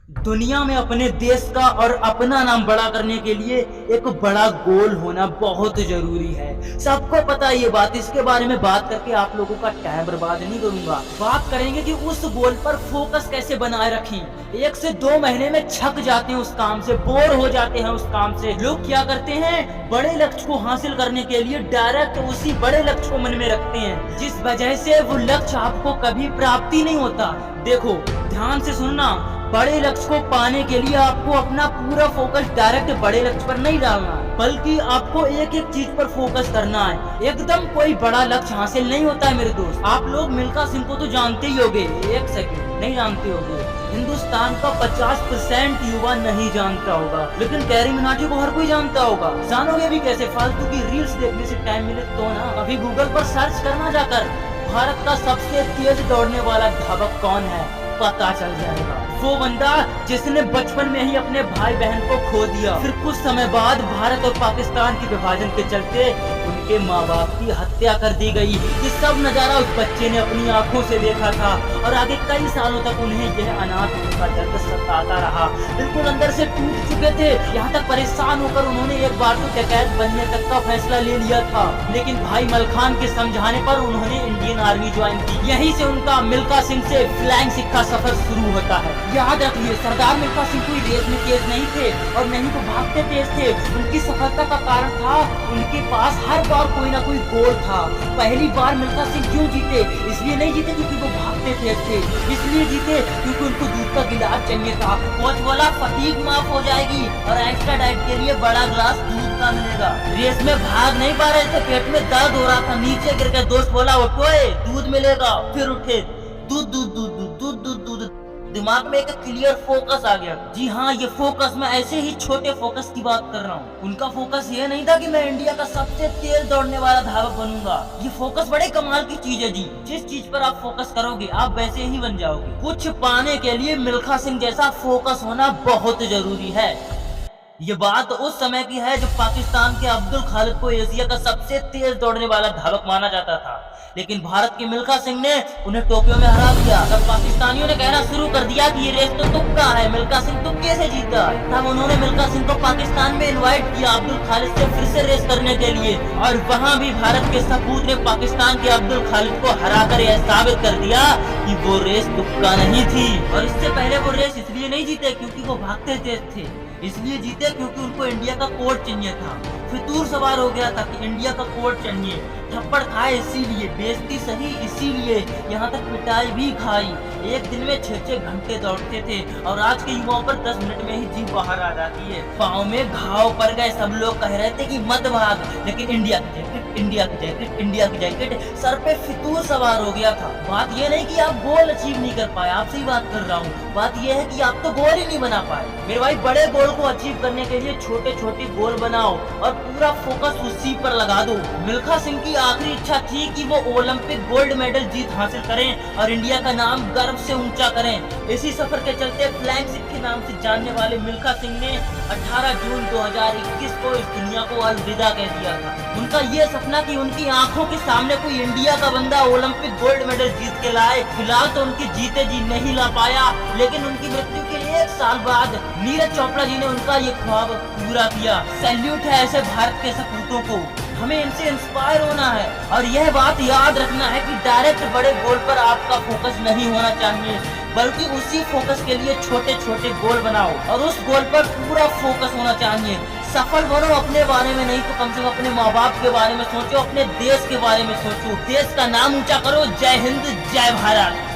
दुनिया में अपने देश का और अपना नाम बड़ा करने के लिए एक बड़ा गोल होना बहुत जरूरी है। सबको पता है ये बात, इसके बारे में बात करके आप लोगों का टाइम बर्बाद नहीं करूंगा। बात करेंगे कि उस गोल पर फोकस कैसे बनाए रखें। 1 से 2 महीने में थक जाते हैं उस काम से, बोर हो जाते हैं उस काम से। लोग क्या करते हैं, बड़े लक्ष्य को हासिल करने के लिए डायरेक्ट उसी बड़े लक्ष्य को मन में रखते हैं, जिस वजह से वो लक्ष्य आपको कभी प्राप्ति नहीं होता। देखो ध्यान से सुनना, बड़े लक्ष्य को पाने के लिए आपको अपना पूरा फोकस डायरेक्ट बड़े लक्ष्य पर नहीं डालना, बल्कि आपको एक एक चीज पर फोकस करना है। एकदम कोई बड़ा लक्ष्य हासिल नहीं होता है मेरे दोस्त। आप लोग मिल्खा सिंह को तो जानते ही होंगे, एक सेकंड नहीं जानते होंगे। हिंदुस्तान का 50% युवा नहीं जानता होगा, लेकिन कैरी मिनाटी को हर कोई जानता होगा। जानोगे भी कैसे? फालतू की रील्स देखने से टाइम मिले तो ना। अभी गूगल पर सर्च करना जाकर, भारत का सबसे तेज दौड़ने वाला धावक कौन है, पता चल जाएगा। वो बंदा जिसने बचपन में ही अपने भाई बहन को खो दिया, फिर कुछ समय बाद भारत और पाकिस्तान के विभाजन के चलते उनके माँ बाप की हत्या कर दी गई। ये सब नजारा उस बच्चे ने अपनी आंखों से देखा था और आगे कई सालों तक उन्हें यह अनाथ होने का दर्द सताता रहा। बिल्कुल अंदर से टूट चुके थे, यहाँ तक परेशान होकर उन्होंने एक बार तो डकैत बनने तक का फैसला ले लिया था, लेकिन भाई मलखान के समझाने पर उन्होंने इंडियन आर्मी ज्वाइन की। यहीं से उनका मिल्खा सिंह से फ्लाइंग सिख का सफर शुरू होता है। याद रखिए, सरदार मिल्खा सिंह कोई रेस में तेज नहीं थे और नहीं तो भागते तेज थे। उनकी सफलता का कारण था उनके पास हर बार कोई ना कोई गोल था। पहली बार मिल्खा सिंह क्यों जीते? इसलिए नहीं जीते क्योंकि वो भागते तेज थे, इसलिए जीते क्योंकि उनको दूध का गिलास चाहिए था। कोच बोला फटीग माफ हो जाएगी और एक्स्ट्रा डाइट के लिए बड़ा ग्लास दूध का मिलेगा। रेस में भाग नहीं पा रहे थे, पेट में दर्द हो रहा था, नीचे गिर गए। दोस्त बोला उठो, दूध मिलेगा। फिर उठे, दूध दूध दूध दूध दूध दूध। दिमाग में एक क्लियर फोकस आ गया। जी हाँ, ये फोकस, मैं ऐसे ही छोटे फोकस की बात कर रहा हूँ। उनका फोकस ये नहीं था कि मैं इंडिया का सबसे तेज दौड़ने वाला धावक बनूंगा। ये फोकस बड़े कमाल की चीज है जी। जिस चीज पर आप फोकस करोगे आप वैसे ही बन जाओगे। कुछ पाने के लिए मिल्खा सिंह जैसा फोकस होना बहुत जरूरी है। ये बात उस समय की है जब पाकिस्तान के अब्दुल खालिद को एशिया का सबसे तेज दौड़ने वाला धावक माना जाता था, लेकिन भारत के मिल्खा सिंह ने उन्हें टोक्यो में हरा दिया। तब पाकिस्तानियों ने कहना शुरू कर दिया कि ये रेस तो तुक्का है, मिल्खा सिंह तुक्के से जीता। तब उन्होंने मिल्खा सिंह को पाकिस्तान में इनवाइट किया अब्दुल खालिद से फिर से रेस करने के लिए, और वहाँ भी भारत के सपूत ने पाकिस्तान के अब्दुल खालिद को हराकर यह साबित कर दिया कि वो रेस तुक्का नहीं थी। और इससे पहले वो रेस इसलिए नहीं जीते क्योंकि वो भागते तेज थे, इसलिए जीते क्योंकि उनको इंडिया का कोड चाहिए था। फितूर सवार हो गया था कि इंडिया का कोड चाहिए। थप्पड़ खाए इसीलिए, बेइज्जती सही इसीलिए, यहाँ तक पिटाई भी खाई। एक दिन में 6-6 घंटे दौड़ते थे और आज के युवाओं पर 10 मिनट में ही जीभ बाहर आ जाती है। पाँव में घाव पड़ गए, सब लोग कह रहे थे कि मत भाग, लेकिन इंडिया की जैकेट, इंडिया की जैकेट, इंडिया की जैकेट, सर पे फितूर सवार हो गया था। बात ये नहीं कि आप गोल अचीव नहीं कर पाए, आपसे ही बात कर रहा हूँ। बात ये है कि आप तो गोल ही नहीं बना पाए। मेरे भाई, बड़े गोल को अचीव करने के लिए छोटे छोटे गोल बनाओ और पूरा फोकस उसी पर लगा दो। मिल्खा सिंह की आखिरी इच्छा थी कि वो ओलंपिक गोल्ड मेडल जीत हासिल करें और इंडिया का नाम गर्व से ऊंचा करें। इसी सफर के चलते फ्लाइंग सिख के नाम से जानने वाले मिल्खा सिंह ने 18 जून 2021 को इस दुनिया को अलविदा कह दिया था। उनका ये सपना कि उनकी आंखों के सामने कोई इंडिया का बंदा ओलंपिक गोल्ड मेडल जीत के लाए, फिलहाल तो उनकी जीते जी नहीं ला पाया, लेकिन उनकी मृत्यु के 1 साल बाद नीरज चोपड़ा जी ने उनका ये ख्वाब पूरा किया। सैल्यूट है ऐसे भारत के सपूतों को, हमें इनसे इंस्पायर होना है। और यह बात याद रखना है कि डायरेक्ट बड़े गोल पर आपका फोकस नहीं होना चाहिए, बल्कि उसी फोकस के लिए छोटे छोटे गोल बनाओ और उस गोल पर पूरा फोकस होना चाहिए। सफल बनो अपने बारे में नहीं तो कम से कम अपने माँ बाप के बारे में सोचो, अपने देश के बारे में सोचो, देश का नाम ऊंचा करो। जय हिंद, जय भारत।